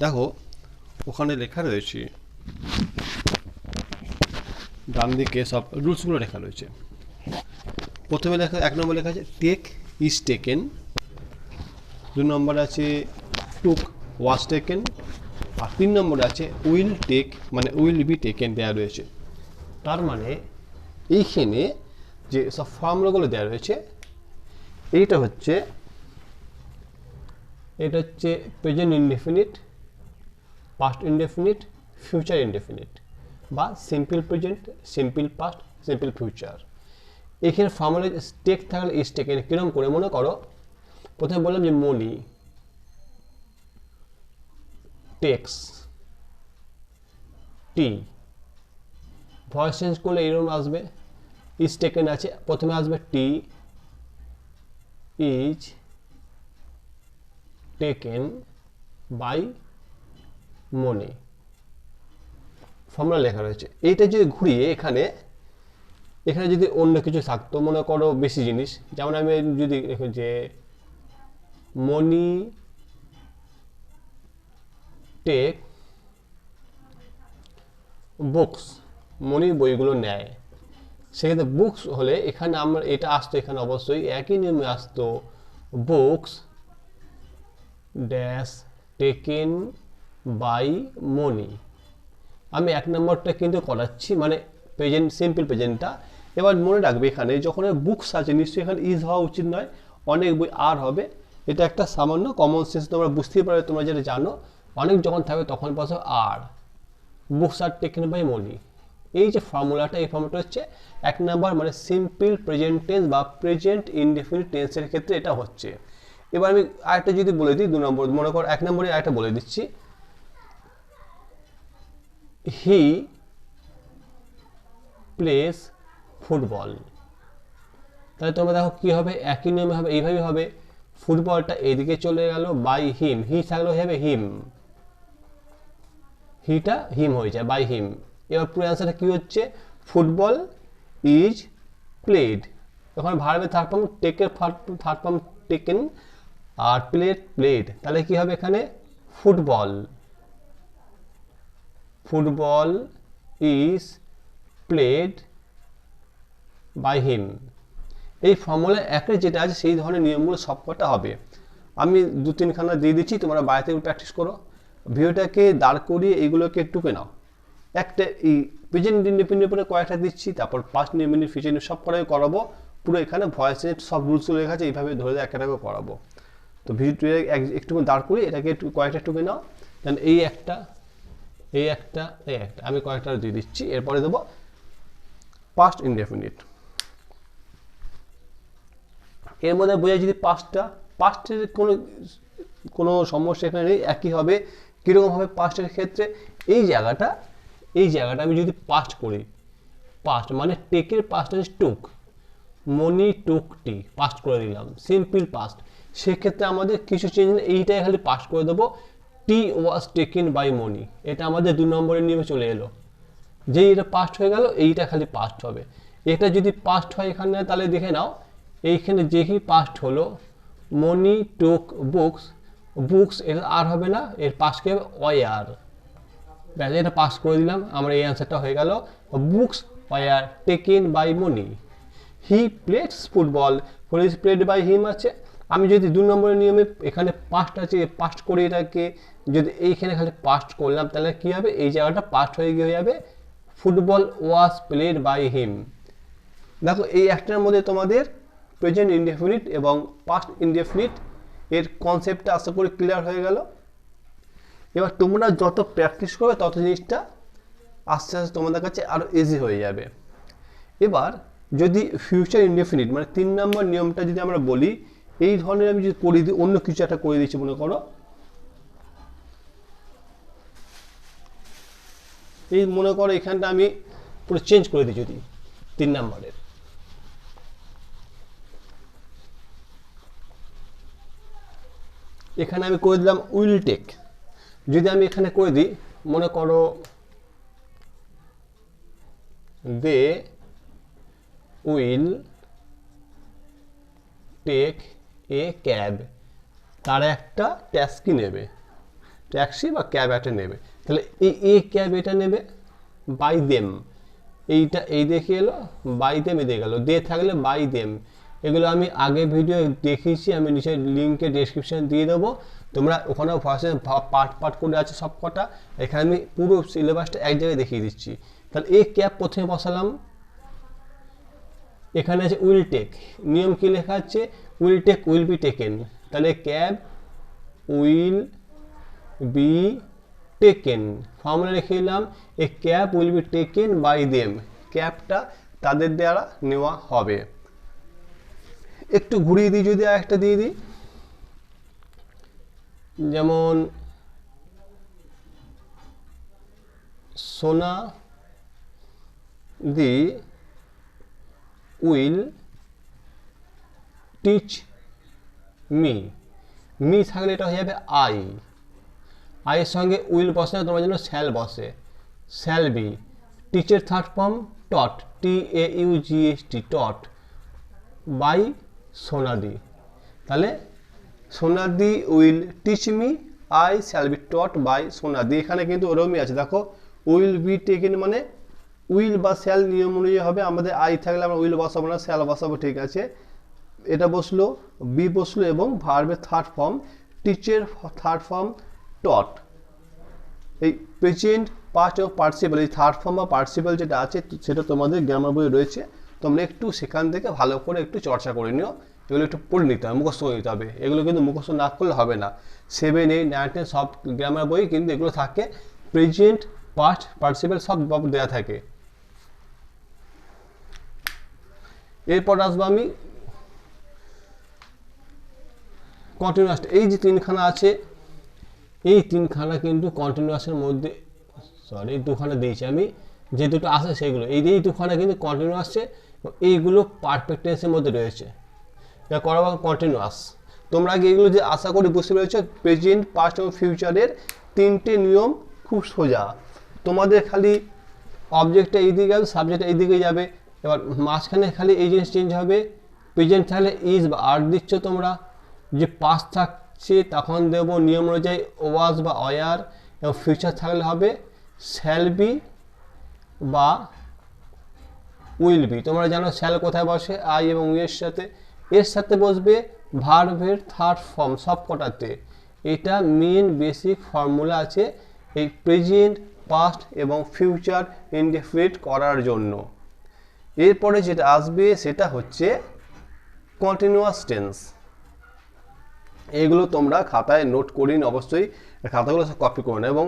দেখো ওখানে লেখা রয়েছে, ডান দিকে সব রুলসগুলো লেখা রয়েছে। প্রথমে লেখা 1 নম্বর লেখা আছে টেক ইজ টেকেন, 2 নম্বরে আছে টুক ওয়াজ টেকেন, আর 3 নম্বরে আছে উইল টেক মানে উইল বি টেকেন দেওয়া রয়েছে। তার মানে এইখানে যে সব ফর্মুলাগুলো দেওয়া রয়েছে এটা হচ্ছে present indefinite, past indefinite, future indefinite বা simple present, simple past, simple future. এখানে ফর্মুলা টেক থাকলে ইজ টেকেন কিরকম করে মনে করো, প্রথমে বললাম যে Moni takes tea, voice change করলে এরকম আসবে, ইজ টেকেন আছে প্রথমে আসবে tea is taken by Moni, formula লেখা রয়েছে। এইটা যদি ঘুরিয়ে এখানে যদি অন্য কিছু থাকতো, মনে করো বেশি জিনিস, যেমন আমি যদি যে মনি টেক বুকস, মনি বইগুলো নেয়, সেক্ষেত্রে বুকস হলে এখানে আমরা এটা আসতো, এখানে অবশ্যই একই নিয়মে আসতো বুকস ড্যাশ টেকেন বাই মনি। আমি 1 নম্বরটা কিন্তু করাচ্ছি মানে প্রেজেন্ট, সিম্পল প্রেজেন্টটা। এবার মনে রাখবে এখানে যখন বুকস আছে নিশ্চয়ই এখানে ইজ হওয়া উচিত নয়, অনেক বই আর হবে। এটা একটা সামান্য কমন সেন্স, তোমরা বুঝতেই পারবে, তোমরা যেটা জানো অনেক যখন থাকবে তখন বসো আর, বুকস আর টেকেন বাই মনি। এই যে ফর্মুলাটা, এই ফর্মুলাটা হচ্ছে 1 নম্বর মানে সিম্পল প্রেজেন্ট টেন্স বা প্রেজেন্ট ইনডেফিনিট টেন্সের ক্ষেত্রে এটা হচ্ছে। এবার আমি আরেকটা যদি বলে দিই 2 নম্বর, মনে করো 1 নম্বরে আরেকটা বলে দিচ্ছি, হি প্লেস ফুটবল। তাহলে তোমরা দেখো কি হবে, একই নিয়মে হবে, এইভাবে হবে, ফুটবলটা এদিকে চলে গেল বাই হিম, হি থাকলে হবে হিম, হিটা হিম হয়ে যায় বাই হিম। এবার পুরো অ্যান্সারটা কি হচ্ছে, ফুটবল ইজ প্লেড, তখন ভার্বের থার্ড ফর্ম টেকের থার্ড ফর্ম টেকেন আর প্লেড, তাহলে কি হবে এখানে football, football is played by him. এই ফর্মুলা একের যেটা আছে সেই ধরনের নিয়মগুলো সবকটা হবে। আমি 2-3খানা দিয়ে দিচ্ছি, তোমরা বাইরে থেকে প্র্যাকটিস করো, ভিডিওটাকে দাঁড় করিয়ে এইগুলোকে টুকে নাও। একটা এই প্রেজেন্ট ইনডেফিনিট উপরে কয়েকটা দিচ্ছি, তারপর পাস্ট ইনডেফিনিট, ফিউচার ইনডেফিনিট সব করাই করাবো। পুরো এখানে ভয়েসে সব রুলসগুলো লেখা আছে, এইভাবে ধরে একটা করে করাবো। তো ভিডিওটা একটু দাঁড় করিয়ে এটাকে একটু কয়েকটা টুকে নাও। দেন এই একটা, আমি কয়েকটা দিয়ে দিচ্ছি, এরপরে দেবো পাস্ট ইনডেফিনিট। এর মধ্যে বোঝায় যদি পাস্টের কোনো সমস্যা এখানে নেই, একই হবে। কীরকম হবে পাস্টের ক্ষেত্রে, এই জায়গাটা আমি যদি পাস্ট করি, পাস্ট মানে টেকের পাস্ট হচ্ছে টুক, মনি টুক টি, পাস্ট করে দিলাম, সিম্পল পাস্ট। সেক্ষেত্রে আমাদের কিছু চেঞ্জ নেই, এইটাই খালি পাস্ট করে দেবো, টি ওয়াজ টেকেন বাই মনি, এটা আমাদের 2 নম্বরের নিয়মে চলে এলো। যেই এটা পাস্ট হয়ে গেল, এইটা খালি পাস্ট হবে। এটা যদি পাস্ট হয় এখানে, তাহলে দেখে নাও এইখানে যেই পাস্ট হলো মনি টুক বুকস, বুকস এটা আর হবে না, এর পাস্ট কি হবে ওয়ার, ব্যাস এটা পাস করে দিলাম, আমরা এই অ্যান্সারটা হয়ে গেল books were taken by Moni. He plays football, is played by him আছে। আমি যদি 2 নম্বরের নিয়মে এখানে পাস্ট আছে, পাস্ট করে এটাকে যদি এইখানে খালি পাস্ট করলাম, তাহলে কি হবে, এই জায়গাটা পাস্ট হয়ে যাবে football was played by him. দেখো এই একটার মধ্যে তোমাদের প্রেজেন্ট ইনডেফিনিট এবং পাস্ট ইনডেফিনিট এর কনসেপ্টটা আশা করি ক্লিয়ার হয়ে গেল। এবার তোমরা যত প্র্যাকটিস করবে তত জিনিসটা আস্তে আস্তে তোমাদের কাছে আরও ইজি হয়ে যাবে। এবার যদি ফিউচার ইনডেফিনিট মানে 3 নম্বর নিয়মটা যদি আমরা বলি, এই ধরনের আমি যদি করে দিই, অন্য কিছু একটা করে দিচ্ছি মনে করো, এই মনে করো এখানটা আমি পুরো চেঞ্জ করে দিই, যদি 3 নম্বরের এখানে আমি করে দিলাম উইল টেক, যদি আমি এখানে করে দিই মনে করো they will take a cab, তারা একটা ট্যাক্সি নেবে, ট্যাক্সি বা ক্যাব একটা নেবে, তাহলে এই ক্যাব এটা নেবে, বাই দেম এইটা এই দেখে এলো, বাই দেম এদিকে গেল, দে থাকলে বাই দেম। এগুলো আমি আগে ভিডিও দেখিয়েছি, আমি নিচে লিঙ্কে ডেসক্রিপশন দিয়ে দেবো, তোমরা ওখানেও ভার্সন পার্ট করে আছে সব কটা। এখানে আমি পুরো সিলেবাসটা এক জায়গায় দেখিয়ে দিচ্ছি। তাহলে এই ক্যাব প্রথমে বসালাম, এখানে আছে উইল টেক, নিয়ম কি লেখা আছে, will take will be taken, তাহলে cab will be taken, formula লিখে দিলাম, a cab will be taken by them, ক্যাবটা তাদের দ্বারা নেওয়া হবে। একটু ঘুরিয়ে দিই, যদি একটা দিয়ে দিই, যেমন সোনা দি উইল টিচ মি, মি থাকলে এটা হয়ে যাবে আই, আইয়ের সঙ্গে উইল বসে না, তোমার জন্য শ্যাল বসে, শ্যাল বি, টিচের third form taught, TAUGHT taught, by Sonadi, তাহলে Sonadi will teach me, I shall be taught by Sonadi. এখানে কিন্তু ওরকমই আছে, দেখো উইল বি টেকেন মানে উইল বা শ্যাল নিয়ম অনুযায়ী হবে, আমাদের আই থাকলে আমরা উইল বসাবো না, শ্যাল বসাবো, ঠিক আছে। এটা বসলো, বি বসলো, এবং ভার্বের থার্ড ফর্ম টিচের থার্ড ফর্ম টট, এই প্রেজেন্ট পাস্ট এবং পার্টিসিপল এই থার্ড ফর্ম বা পার্টিসিপল যেটা আছে সেটা তোমাদের গ্রামার বইয়ে রয়েছে, তোমরা একটু সেখান থেকে ভালো করে একটু চর্চা করে নিও, এগুলো একটু পড়ে নিতে হবে, মুখস্থ করে নিতে হবে, এগুলো কিন্তু মুখস্থ না করলে হবে না। 7, 8, 9, 10 সব গ্রামার বই কিন্তু এগুলো থাকে, প্রেজেন্ট পাস্ট পার্টিসিপল সব দেওয়া থাকে। এরপর আসবো আমি কন্টিনিউয়াস, এই যে তিনখানা আছে, এই তিনখানা কিন্তু কন্টিনিউয়াসের মধ্যে, সরি দুখানা দিয়েছি আমি, যে দুটো আসে সেইগুলো, এই দুখানা কিন্তু কন্টিনিউয়াসে, এইগুলো পারফেক্ট টেন্সের মধ্যে রয়েছে, এটা করাবো কন্টিনিউয়াস। তোমরা আগে এগুলো যে আশা করি বুঝতে পেরেছো, প্রেজেন্ট পাস্ট এবং ফিউচারের তিনটে নিয়ম খুব সোজা, তোমাদের খালি অবজেক্টটা এইদিকে যাবে, সাবজেক্টটা এইদিকে যাবে, এবার মাঝখানে খালি এই জিনিস চেঞ্জ হবে, প্রেজেন্ট থাকলে ইজ বা আর দিচ্ছ তোমরা, যে পাস্ট থাকছে তখন দেব নিয়ম অনুযায়ী ওয়াজ বা অয়ার, এবং ফিউচার থাকলে হবে শ্যাল বি বা উইল বি। তোমরা জানো শ্যাল কোথায় বসে, আই এবং এর সাথে বসবে ভার্বের থার্ড ফর্ম সব কটাতে, এটা মেন বেসিক ফর্মুলা আছে এই প্রেজেন্ট পাস্ট এবং ফিউচার ইনডেফিনিট করার জন্য। এরপরে যেটা আসবে সেটা হচ্ছে কন্টিনিউয়াস টেন্স, এগুলো তোমরা খাতায় নোট করে নিন, অবশ্যই খাতাগুলো সব কপি করো না, এবং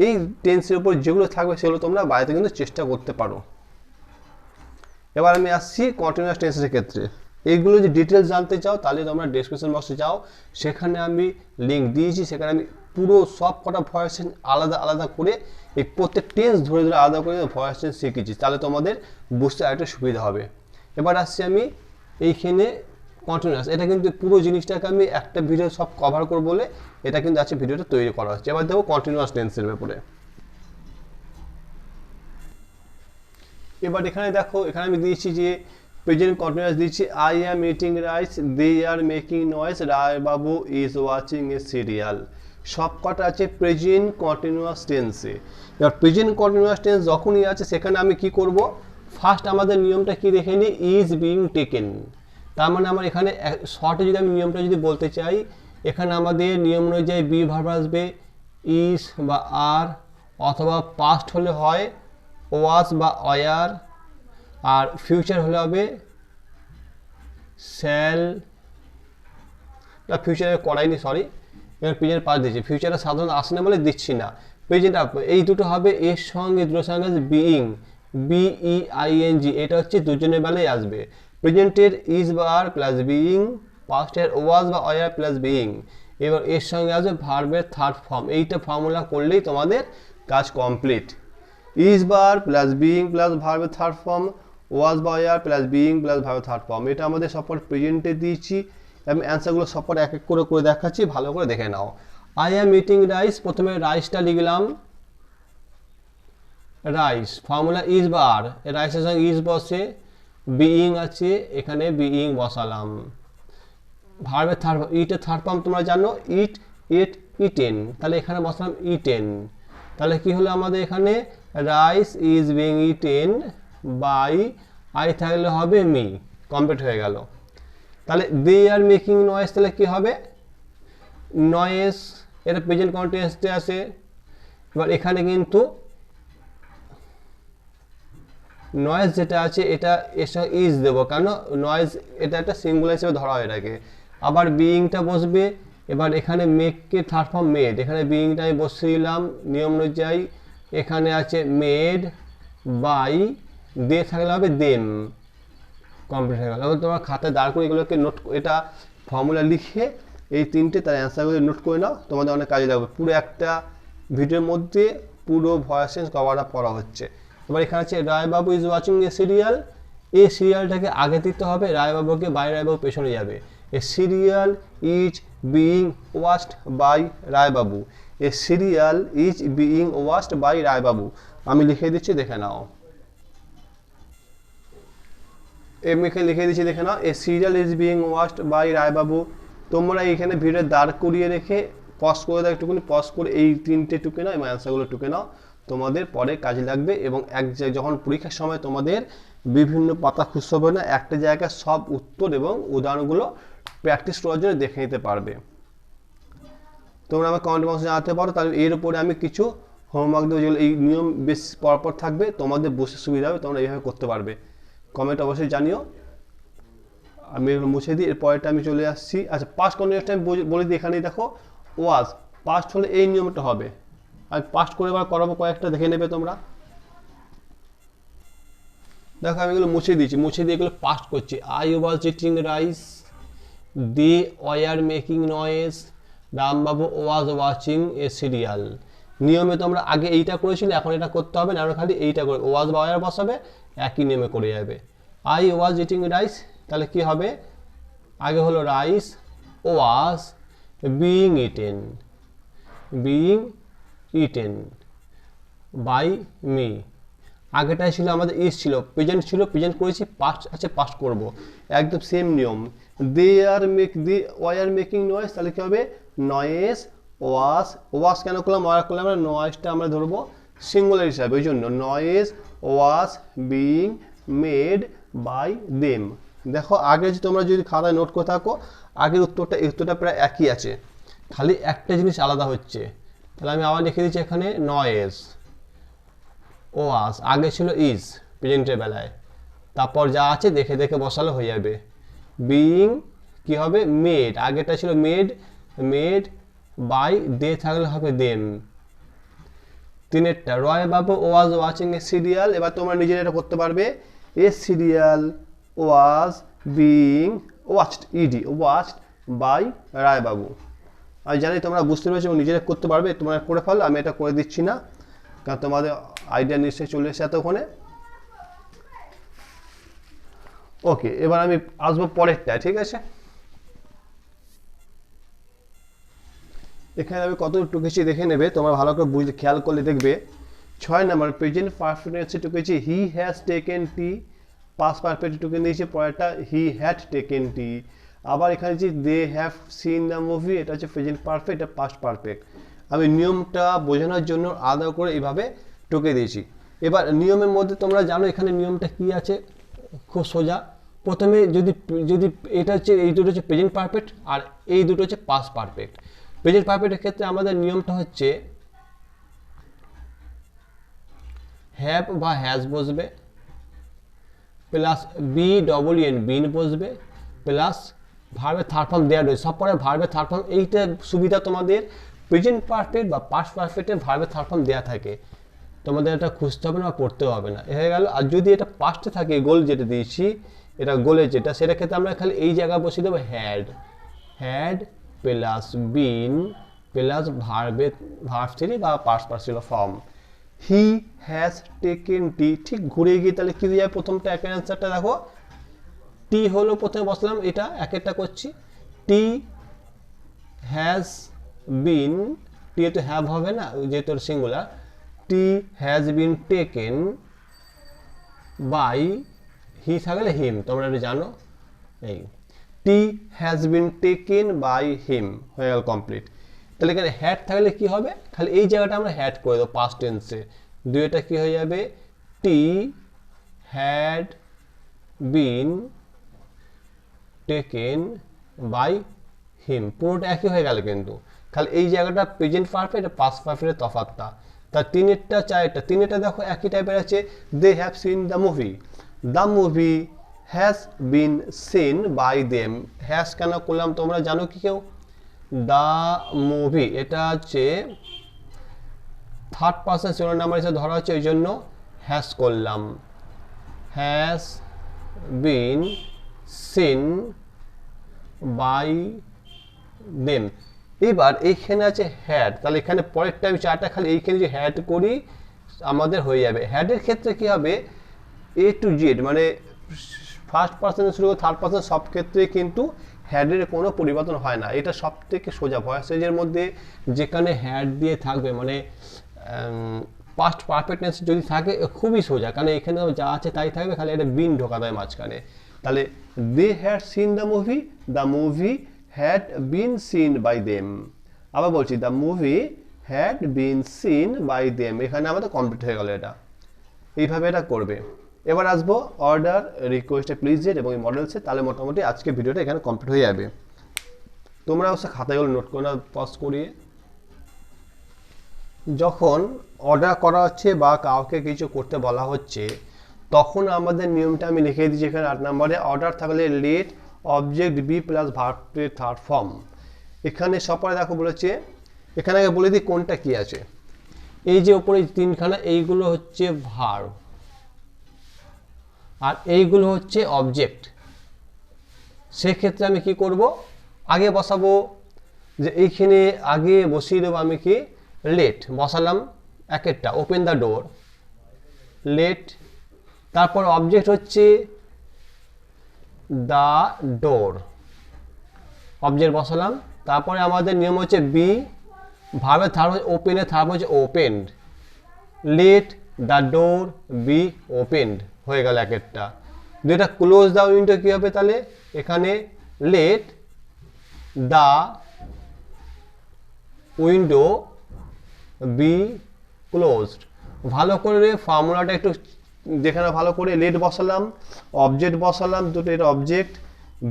এই টেন্সের উপর যেগুলো থাকবে সেগুলো তোমরা বাড়িতে কিন্তু চেষ্টা করতে পারো। এবার আমি আসছি কন্টিনিউয়াস টেন্সের ক্ষেত্রে, এইগুলো যে ডিটেলস জানতে চাও তাহলে তোমরা ডেসক্রিপশন বক্সে যাও, সেখানে আমি লিঙ্ক দিয়েছি, সেখানে আমি পুরো সব কটা ভয়েস আলাদা আলাদা করে এই প্রত্যেক টেন্স ধরে ধরে আলাদা করে ভয়েস চেঞ্জ শিখেছি, তাহলে তোমাদের বুঝতে আরেকটা সুবিধা হবে। এবার আসছি আমি এইখানে কন্টিনিউয়াস, এটা কিন্তু পুরো জিনিসটাকে আমি একটা ভিডিও সব কভার করব বলে এটা কিন্তু আছে ভিডিওটা তৈরি করা হচ্ছে। এবার দেখো কন্টিনিউয়াস টেন্সের ব্যাপারে, এবার এখানে দেখো, এখানে আমি দিয়েছি যে প্রেজেন্ট কন্টিনিউয়াস দিয়েছি, I am eating rice, they are making noise, Roy babu is watching a serial, সব কটা আছে প্রেজেন্ট কন্টিনিউয়াস টেন্সে। এবার প্রেজেন্ট কন্টিনিউয়াস টেন্স যখনই আছে সেখানে আমি কি করব, ফার্স্ট আমাদের নিয়মটা কি দেখে নিই, ইজ বিং টেকেন, তার মানে আমার এখানে শর্টে যদি আমি নিয়মটা যদি বলতে চাই, এখানে আমাদের নিয়ম অনুযায়ী বি ভার্ব আসবে ইজ বা আর, অথবা পাস্ট হলে হয় ওয়াজ বা অয়ার, আর ফিউচার হলে হবে শ্যাল, ফিউচারে করাইনি সরি, এবার প্রেজেন্ট পাস্ট দিচ্ছি, ফিউচারে সাধারণত আসে না বলে দিচ্ছি না, প্রেজেন্ট এই দুটো হবে, এর সঙ্গে দুটোর সঙ্গে আছে বিইং, BEING, এটা হচ্ছে দুজনের বেলায় আসবে, প্রেজেন্টের ইজ বা আর প্লাস বিইং, পাস্টের ওয়াজ বা অয়ার প্লাস বিইং, এবার এর সঙ্গে আসবে ভার্বের থার্ড ফর্ম, এইটা ফর্মুলা করলেই তোমাদের কাজ কমপ্লিট, ইজ বা আর প্লাস বিইং প্লাস ভার্বের থার্ড ফর্ম, ওয়াজ বা অয়ার প্লাস বিইং প্লাস ভার্বের থার্ড ফর্ম, এটা আমাদের সবকট প্রেজেন্টে দিয়েছি, আমি অ্যান্সারগুলো সবকট এক এক করে করে দেখাচ্ছি, ভালো করে দেখে নাও। আই অ্যাম ইটিং রাইস, প্রথমে রাইসটা লিখলাম, রাইস ফর্মুলা ইজ বা আর, রাইসের সঙ্গে ইজ বসে, বিইং আছে এখানে বিইং বসালাম, ভার্বের থার্ড, ইটের থার্ড ফর্ম তোমরা জানো, ইট, ইট, ইটেন, তাহলে এখানে বসলাম ইটেন, তাহলে কি হলো আমাদের এখানে rice is being eaten by I থাকলে হবে মি, কমপ্লিট হয়ে গেল। তাহলে দে আর মেকিং নয়েজ, তাহলে কি হবে নয়েজ, এটা প্রেজেন্ট কন্টিনিউয়াসে আসে। এবার এখানে কিন্তু নয়েজ যেটা আছে এটা এসে ইজ দেবো, কেন নয়েজ এটা একটা সিঙ্গুলার হিসেবে ধরা হয় এটাকে। আবার বিইংটা বসবে, এবার এখানে মেককে থার্ড ফর্ম মেড, এখানে বিইংটা আমি বসিয়ে দিলাম নিয়ম অনুযায়ী। এখানে আছে মেড বাই, দে থাকলে হবে দেম, কমপ্লিট হয়ে গেল। তোমার খাতায় দাঁড় করে এগুলোকে নোট, এটা ফর্মুলা লিখে এই তিনটে তার অ্যান্সারগুলো নোট করে নাও, তোমাদের অনেক কাজে লাগবে। পুরো একটা ভিডিওর মধ্যে পুরো ভয়েস চেঞ্জ কভার আপ করা হচ্ছে। এবার এখানে আছে রায়বাবু ইজ ওয়াচিং এ সিরিয়াল, এই সিরিয়ালটাকে আগে দিতে হবে, রায়বাবুকে বাই রায়বাবু পেছনে যাবে। A serial is being watched by Roybabu, a serial is being watched by Roybabu. আমি লিখে দিচ্ছি, দেখে নাও, এমএকে লিখে দিচ্ছি, দেখে নাও। A serial is being watched by Roybabu. তোমরা এখানে ভিডিও দাঁড় করিয়ে রেখে পজ করে দাও, একটুখানি পজ করে এই তিনটে টুকে নাও এবং অ্যান্সারগুলো টুকে নাও, তোমাদের পরে কাজে লাগবে। এবং যখন পরীক্ষার সময় তোমাদের বিভিন্ন পাতা খুঁজতে হবে না, একটা জায়গায় সব উত্তর এবং উদাহরণগুলো প্র্যাকটিস করার জন্য দেখে নিতে পারবে। তোমরা আমার কমেন্ট বক্সে জানাতে পারো, তাহলে এর উপরে আমি কিছু হোমওয়ার্ক দেবো, যেগুলো এই নিয়ম বেশ পরপর থাকবে, তোমাদের বসে সুবিধা হবে, তোমরা এইভাবে করতে পারবে। কমেন্ট অবশ্যই জানিও। আমি এগুলো মুছে দিই, এর পরেরটা আমি চলে আসছি। আচ্ছা, পাস্ট কন্টিনিউয়াসটা আমি বলে দিই, এখানেই দেখো ওয়াজ, পাস্ট হলে এই নিয়মটা হবে। আমি পাস্ট করে এবার করাবো, কয়েকটা দেখে নেবে তোমরা। দেখো আমি এগুলো মুছে দিয়েছি, মুছে দিয়ে এগুলো পাস্ট করছি। I was eating rice, they were making noise, Rambabu was watching a serial. নিয়মে তোমরা আগে এইটা করেছিলে, এখন এটা করতে হবে না, আমরা খালি এইটা করে ওয়াজ বা ওয়ার বসাবে, একই নিয়মে করে যাবে। আই ওয়াজ ইটিং রাইস, তাহলে কি হবে, আগে হলো rice was being eaten, being eaten by me. আগেটাই ছিল আমাদের ইজ ছিল, প্রেজেন্ট ছিল, প্রেজেন্ট করেছি, পাস্ট আছে পাস্ট করব, একদম সেম নিয়ম। দে ওয়ার মেকিং নয়েজ, তাহলে কি হবে নয়েজ ওয়াজ, ওয়াজ কেন করলাম, ওয়ার করলাম, আমরা নয়েজটা আমরা ধরবো সিঙ্গুলার হিসাবে, ওই জন্য noise was being made by them. দেখো আগে যে তোমরা যদি খাতায় নোট করে থাকো, আগের উত্তরটা প্রায় একই আছে, খালি একটা জিনিস আলাদা হচ্ছে। তাহলে আমি আবার লিখে দিচ্ছি এখানে নয়েজ ওয়াজ, আগে ছিল ইজ প্রেজেন্টের বেলায়, তারপর যা আছে দেখে দেখে বসালে হয়ে যাবে। বিইং কি হবে মেড, আগেটা ছিল মেড, মেড বাই দে থাকলে হবে them. তিনেরটা Roy Babu was watching a serial, এবার তোমরা নিজেরা এটা করতে পারবে। A serial was being watched, ED watched by Roybabu. আমি জানি তোমরা বুঝতে পেরেছো এবং নিজেরা করতে পারবে, তোমরা করে ফেলো, আমি এটা করে দিচ্ছি না, কারণ তোমাদের আইডিয়া নিশ্চয়ই চলে এসে এতক্ষণে। ওকে, এবার আমি আসবো পরেরটা, ঠিক আছে। এখানে আমি কত টুকেছি দেখে নেবে, তোমরা ভালো করে বুঝে খেয়াল করলে দেখবে। 6 নম্বর প্রেজেন্ট পারফেক্ট টুকেছি he has taken tea, past perfect টুকে দিয়েছি, পরেরটা হি হ্যাড টেকেন টি। আবার এখানে যে they have seen the movie, এটা হচ্ছে প্রেজেন্ট পারফেক্ট, এটা পাস্ট পারফেক্ট। আমি নিয়মটা বোঝানোর জন্য আলাদা করে এইভাবে টুকে দিয়েছি। এবার নিয়মের মধ্যে তোমরা জানো এখানে নিয়মটা কি আছে, খুব সোজা। প্রথমে যদি এটা হচ্ছে, এই দুটো হচ্ছে প্রেজেন্ট পারফেক্ট আর এই দুটো হচ্ছে পাস্ট পারফেক্ট। প্রেজেন্ট পারফেক্টের ক্ষেত্রে আমাদের নিয়মটা হচ্ছে হ্যাভ বা হ্যাজ বসবে, প্লাস BEEN বিন বসবে, প্লাস ভার্বের থার্ড ফর্ম দেওয়া রয়েছে, সব পরে ভার্বের থার্ড ফর্ম। এইটা সুবিধা তোমাদের প্রেজেন্ট পারফেক্ট বা পাস্ট পারফেক্টের ভার্বের থার্ড ফর্ম দেওয়া থাকে, তোমাদের এটা খুঁজতে হবে না বা পড়তেও হবে না, হয়ে গেল। আর যদি এটা পাস্টে থাকে, গোল যেটা দিয়েছি, এটা গোলের যেটা, সেটা ক্ষেত্রে আমরা খালি এই জায়গায় বসিয়ে দেবো had plus been plus verb 3 বা past partial form. He has taken tea, ঠিক ঘুরে গিয়ে তাহলে কি হয়ে যায়, প্রথমটা একের অ্যান্সারটা দেখো, টি হলো প্রথমে বসলাম, এটা একেরটা করছি, টি হ্যাজ বিন, টি তো হ্যাভ হবে না যেহেতু singular, tea has been taken by, he থাকলে হিম, তোমরা এটা জানো। এই tea has been taken by him হয়ে গেল কমপ্লিট। তাহলে এখানে হ্যাড থাকলে কি হবে, খালি এই জায়গাটা আমরা হ্যাড করে দেবো পাস্ট টেন্সে। দুইটা কি হয়ে যাবে, tea had been taken by him, পুরোটা একই হয়ে গেল কিন্তু খালি এই জায়গাটা প্রেজেন্ট পারফেক্ট পাস্ট পারফেক্টের তফাৎটা। তার তিনেরটা চারটা, তিনেরটা দেখো একই টাইপের আছে, they have seen the movie, the movie has been seen by them. Has কেন করলাম তোমরা জানো কি কেউ, দ্য মুভি এটা হচ্ছে থার্ড পার্সন সিঙ্গুলার নাম্বার হিসেবে ধরা হচ্ছে, ওই জন্য হ্যাজ করলাম, has been seen by them. এবার এইখানে আছে হ্যাড, তাহলে এখানে পরেরটা আমি চারটা খালি এইখানে যে হ্যাড করি আমাদের হয়ে যাবে। হ্যাডের ক্ষেত্রে কি হবে, এ টু জেড মানে ফার্স্ট পার্সন শুরু করে থার্ড পার্সন সব ক্ষেত্রে কিন্তু হ্যাডের কোনো পরিবর্তন হয় না। এটা সব থেকে সোজা ভয়েস চেঞ্জের মধ্যে, যেখানে হ্যাড দিয়ে থাকবে মানে পাস্ট পারফেক্টনেস যদি থাকে খুবই সোজা, কারণ এখানে যা আছে তাই থাকবে, খালি একটা বিন ঢোকা দেয় মাঝখানে। তাহলে they had seen the movie had been seen by them. আবার বলছি, the movie had been seen by them, এখানে আমাদের কমপ্লিট হয়ে গেল এটা। এইভাবে এটা করবে। এবার আসবো অর্ডার, রিকোয়েস্টে, প্লিজের এবং এই মডেলসে, তাহলে মোটামুটি আজকে ভিডিওটা এখানে কমপ্লিট হয়ে যাবে। তোমরা অবশ্য খাতাগুলো নোট করে না পজ করিয়ে। যখন অর্ডার করা হচ্ছে বা কাউকে কিছু করতে বলা হচ্ছে, তখন আমাদের নিয়মটা আমি লিখে দিচ্ছি এখানে 8 নম্বরে, অর্ডার থাকলে লেট অবজেক্ট বি প্লাস ভার্বের থার্ড ফর্ম। এখানে সপরে দেখো বলেছে, এখানে আগে বলে দিই কোনটা কি আছে। এই যে উপরে তিনখানা, এইগুলো হচ্ছে ভার্ব আর এইগুলো হচ্ছে অবজেক্ট। সেক্ষেত্রে আমি কি করব, আগে বসাবো যে এইখানে আগে বসিয়ে দেবো আমি কি, লেট বসালাম এক একটা, ওপেন দ্য ডোর, লেট। তারপর অবজেক্ট হচ্ছে দ্য ডোর, অবজেক্ট বসালাম। তারপরে আমাদের নিয়ম হচ্ছে বি, ভার্বের থার্ড হচ্ছে ওপেনের থার্ড হচ্ছে opened, let the door be opened, হয়ে গেল এক একটা। দুইটা ক্লোজ দ্য উইন্ডো কী হবে তাহলে, এখানে let the window B closed. ভালো করে ফর্মুলাটা একটু যেখানে ভালো করে, লেট বসালাম, অবজেক্ট বসালাম, দুটো এটা অবজেক্ট,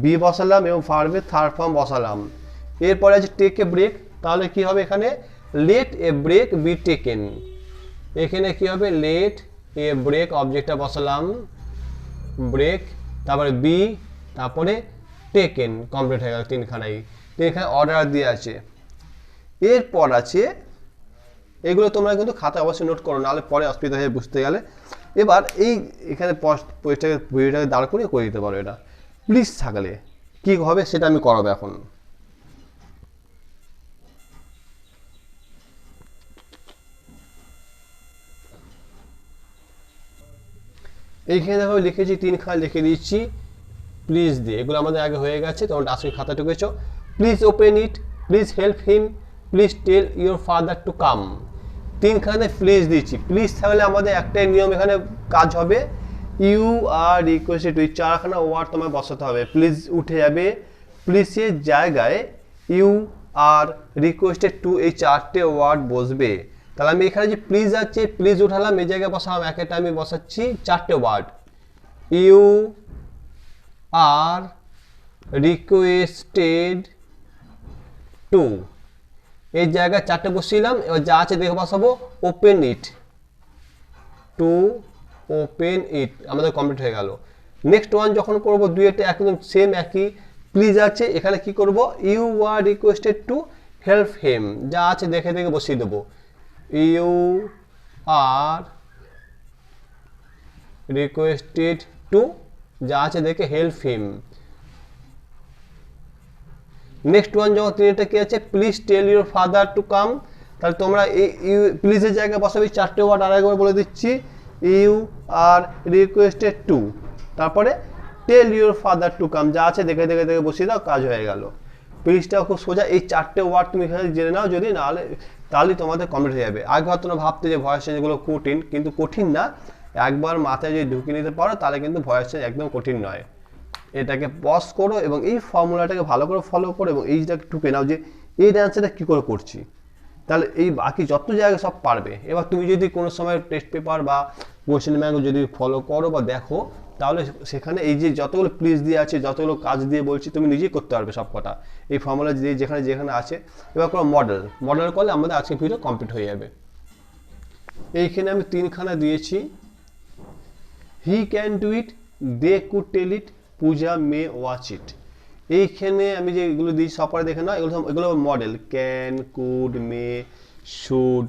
বি বসালাম এবং ভার্বের থার্ড ফর্ম বসালাম। এরপরে আছে টেক এ ব্রেক, তাহলে কি হবে এখানে, let a break be taken. এখানে কি হবে, লেট এ ব্রেক, অবজেক্টটা বসালাম, ব্রেক, তারপরে বি, তারপরে টেকেন, কমপ্লিট হয়ে গেল তিনখানাই। তো এখানে অর্ডার দিয়ে আছে। এরপর আছে, এগুলো তোমরা কিন্তু খাতা অবশ্যই নোট করো, নাহলে পরে অসুবিধা হয়ে বুঝতে গেলে। এবার এই এখানে বইটাকে দাঁড় করে দিতে পারো। এটা প্লিজ থাকলে কি হবে সেটা আমি করাবো এখন। এইখানে দেখো লিখেছি, তিনখানা লিখে দিচ্ছি প্লিজ দিয়ে, এগুলো আমাদের আগে হয়ে গেছে। তোমরা আসলে খাতা ঢুকেছ, please open it, please help him, please tell your father to come. তিনখানে প্লিজ দিচ্ছি। প্লিজ তাহলে আমাদের একটাই নিয়ম এখানে কাজ হবে, ইউ আর রিকোয়েস্টেড টু, চারখানা ওয়ার্ড তোমায় বসাতে হবে। প্লিজ উঠে যাবে, প্লিজের জায়গায় ইউ আর রিকোয়েস্টেড টু এই চারটে ওয়ার্ড বসবে। তাহলে আমি এখানে যে প্লিজ আছে, প্লিজ উঠালাম, এই জায়গায় বসালাম একটা, আমি বসাচ্ছি চারটে word, you are requested to, এই জায়গায় চারটে বসিলাম। এবার যা আছে দেখে বসাবো, open it, to open it, আমাদের কমপ্লিট হয়ে গেল। নেক্সট ওয়ান যখন করবো, দুইটা একদম সেম একই, প্লিজ আছে, এখানে কি করব, you are requested to help him, যা আছে দেখে দেখে বসিয়ে দেবো, ইউ আর রিকোয়েস্টেড টু, যা আছে দেখে হেল্প হিম। নেক্সট ওয়ান যখন তিনটা কি আছে, please tell your father to come, তাহলে তোমরা এই প্লিজের জায়গায় বসাবে চারটে ওয়ার্ড, আরেকবার বলে দিচ্ছি, ইউ আর রিকোয়েস্টেড টু, তারপরে tell your father to come, যা আছে দেখে দেখে দেখে বসিয়ে দাও, কাজ হয়ে গেল। প্লিজটাও খুব সোজা, এই চারটে ওয়ার্ড তুমি এখানে জেনে নাও, যদি নাহলে তাহলেই তোমাদের কমপ্লিট হয়ে যাবে। আগে হয়তো না ভাবতে যে ভয়েস চেঞ্জ এগুলো কঠিন, কিন্তু কঠিন না, একবার মাথায় যদি ঢুকিয়ে নিতে পারো তাহলে কিন্তু ভয়েস চেঞ্জ একদম কঠিন নয়। এটাকে পজ করো এবং এই ফর্মুলাটাকে ভালো করে ফলো করো এবং এইটাকে টুকে নাও যে এই অ্যান্সারটা কী করে করছি, তাহলে এই বাকি যত জায়গায় সব পারবে। এবার তুমি যদি কোনো সময় টেস্ট পেপার বা কোয়েশ্চেন ব্যাংক যদি ফলো করো বা দেখো, তাহলে সেখানে এই যে যতগুলো প্লিজ দিয়ে আছে, যতগুলো কাজ দিয়ে বলছি, তুমি নিজেই করতে পারবে সব কটা, এই ফর্মুলা দিয়ে যেখানে যেখানে আছে। এবার কোনো মডেল করলে আমাদের আজকে ভিডিও কমপ্লিট হয়ে যাবে। এইখানে আমি 3খানা দিয়েছি, he can do it, they could tell it, Puja may watch it. এইখানে আমি যে এগুলো দিয়েছি সবটা দেখে না, এগুলো model, can, could, may, should,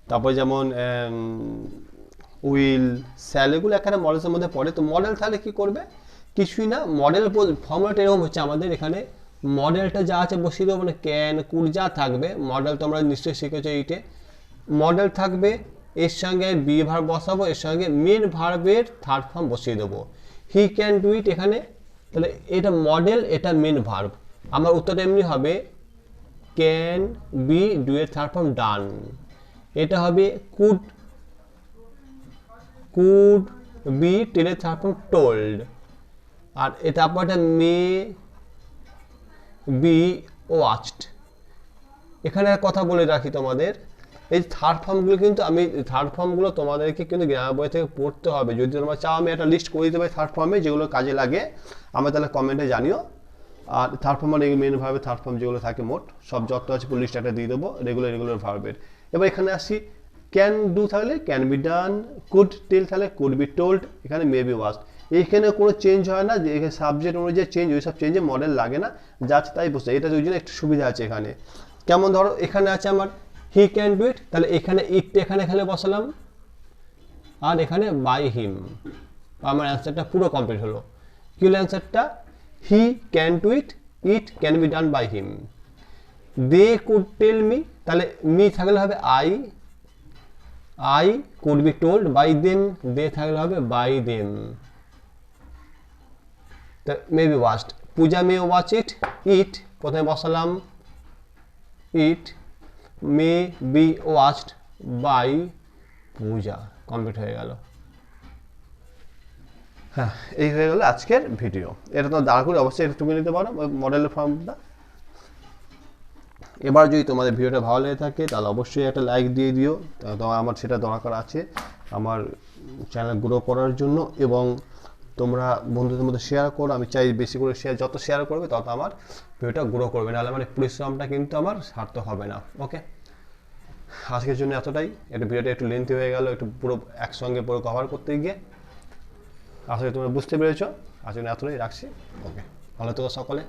তারপর যেমন উইল, স্যাল, এগুলো একটা মডেলসের মধ্যে পড়ে। তো মডেল তাহলে কি করবে, কিছুই না, মডেল ফর্মুলাটা এরকম হচ্ছে আমাদের এখানে, মডেলটা যা আছে বসিয়ে দেবো, মানে ক্যান, কুড যা থাকবে, মডেল তোমরা নিশ্চয়ই শিখেছো এইটে, মডেল থাকবে, এর সঙ্গে বি ভার্ব বসাবো, এর সঙ্গে মেন ভার্বের থার্ড ফর্ম বসিয়ে দেবো। হি ক্যান ডু ইট এখানে, তাহলে এটা মডেল, এটা মেন ভার্ব। আমার উত্তরটা এমনি হবে, ক্যান বি, ডু এর থার্ড ফর্ম ডান। এটা হবে কুড বি, টেলের থার্ড ফর্ম টোল্ড। আর এটা তারপর এটা মে বি ওয়াচড। এখানে কথা বলে রাখি তোমাদের, এই থার্ড ফর্মগুলো কিন্তু তোমাদেরকে কিন্তু গ্রামার বই থেকে পড়তে হবে। যদি তোমরা চাও আমি একটা লিস্ট করে দিতে পারি থার্ড ফর্মে, যেগুলো কাজে লাগে, আমি তাহলে কমেন্টে জানিও। আর থার্ড ফর্ম মানে মেন ভার্বের থার্ড ফর্ম যেগুলো থাকে মোট সব যত আছে পুরো লিস্ট একটা দিয়ে দেবো, রেগুলার ভার্বের। এবার এখানে আসি, ক্যান ডু থাকলে can be done, could tell থাকলে কুড বি টোল্ড, এখানে মে বি ওয়াচড। এইখানে কোনো চেঞ্জ হয় না, যে এখানে সাবজেক্ট অনুযায়ী চেঞ্জ, ওই সব চেঞ্জে মডেল লাগে না, যা আছে তাই বুঝতে। এটা ওই জন্য একটু সুবিধা আছে এখানে। কেমন, ধরো এখানে আছে আমার হি ক্যান ডু ইট, তাহলে এখানে ইটটা এখানে বসালাম, আর এখানে বাই হিম, আমার অ্যান্সারটা পুরো কমপ্লিট হলো। কি হলো অ্যান্সারটা, he can do it, it can be done by him. They could tell me, তাহলে মি থাকলে হবে I could be told by them, they থাকলে হবে by them. May be watched, Puja may watch it, it প্রথমে বসালাম, it may be watched by Puja, complete হয়ে গেল। হ্যাঁ, এই হয়ে গেল আজকের ভিডিও। এটা তো দাঁড় করে অবশ্যই একটু নিতে পারো মডেলের ফর্মটা। এবার যদি তোমাদের ভিডিওটা ভালো লেগে থাকে তাহলে অবশ্যই একটা লাইক দিয়ে দিও, আমার সেটা দরকার আছে আমার চ্যানেল গ্রো করার জন্য। এবং তোমরা বন্ধুদের মধ্যে শেয়ার করো, আমি চাই বেশি করে যত শেয়ার করবে তত আমার ভিডিওটা গ্রো করবে, নাহলে মানে পরিশ্রমটা কিন্তু আমার সার্থক হবে না। ওকে, আজকের জন্য এতটাই। এটা ভিডিওটা একটু লেন্থি হয়ে গেল, একটু পুরো একসঙ্গে পুরো কভার করতে গিয়ে। আসলে তোমরা বুঝতে পেরেছো, আজকে এতটাই রাখছি। ওকে, ভালো থেকো সকলে।